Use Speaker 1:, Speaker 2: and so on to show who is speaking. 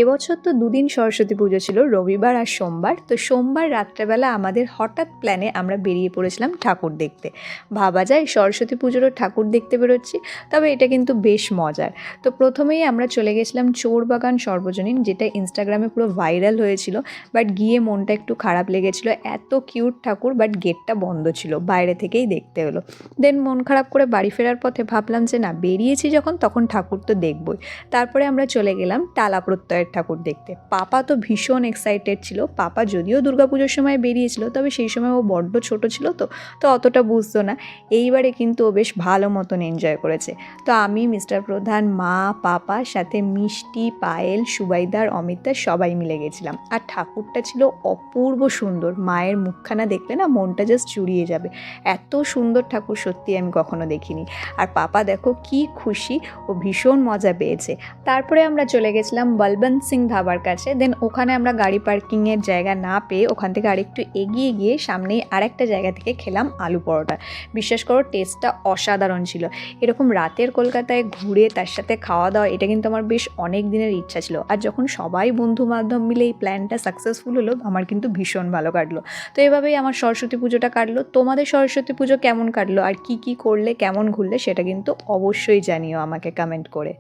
Speaker 1: এবছর তো দুদিন সরস্বতী পুজো ছিল, রবিবার আর সোমবার। তো সোমবার রাত্রেবেলা আমাদের হঠাৎ প্ল্যানে আমরা বেরিয়ে পড়েছিলাম ঠাকুর দেখতে। ভাবা যায় সরস্বতী পুজোরও ঠাকুর দেখতে বেরোচ্ছি, তবে এটা কিন্তু বেশ মজার। তো প্রথমেই আমরা চলে গেছিলাম চোরবাগান সর্বজনীন, যেটা ইনস্টাগ্রামে পুরো ভাইরাল হয়েছিল। বাট গিয়ে মনটা একটু খারাপ লেগেছিলো, এত কিউট ঠাকুর, বাট গেটটা বন্ধ ছিল, বাইরে থেকেই দেখতে হলো। দেন মন খারাপ করে বাড়ি ফেরার পথে ভাবলাম যে না, বেরিয়েছি যখন তখন ঠাকুর তো দেখবই। তারপরে আমরা চলে গেলাম টালা প্রত্যয়ের ঠাকুর দেখতে। পাপা তো ভীষণ এক্সাইটেড ছিল। পাপা যদিও দুর্গাপুজোর সময় বেরিয়েছিল, তবে সেই সময় ও বড্ড ছোট ছিল, তো অতটা বুঝতো না। এইবারে কিন্তু ও বেশ ভালো মতন এনজয় করেছে। তো আমি, মিস্টার প্রধান, মা, পাপা, সাথে মিষ্টি, পায়েল, সুবাইদার, অমিতা সবাই মিলে গেছিলাম। আর ঠাকুরটা ছিল অপূর্ব সুন্দর। মায়ের মুখখানা দেখলে না মনটা জাস্ট জুড়িয়ে যাবে। এত সুন্দর ঠাকুর সত্যি আমি কখনো দেখিনি। আর পাপা দেখো কি খুশি, ও ভীষণ মজা পেয়েছে। তারপরে আমরা চলে গেছিলাম বলবন্ত সিং ধাবার কাছে। দেন ওখানে আমরা গাড়ি পার্কিংয়ের জায়গা না পেয়ে ওখান থেকে আরেকটু এগিয়ে গিয়ে সামনেই আরেকটা জায়গা থেকে খেলাম আলু পরোটা। বিশ্বাস করো, টেস্টটা অসাধারণ ছিল। এরকম রাতের কলকাতায় ঘুরে তার সাথে খাওয়া দাওয়া, এটা কিন্তু আমার বেশ অনেক দিনের ইচ্ছা ছিল। আর যখন সবাই বন্ধু বান্ধব মিলে এই প্ল্যানটা সাকসেসফুল হলো, আমার কিন্তু ভীষণ ভালো কাটলো। তো এভাবেই আমার সরস্বতী পুজোটা কাটলো। তোমাদের সরস্বতী পুজো কেমন কাটলো আর কি কি করলে, কেমন ঘুরলে, সেটা কিন্তু অবশ্যই জানিও আমাকে কমেন্ট করে।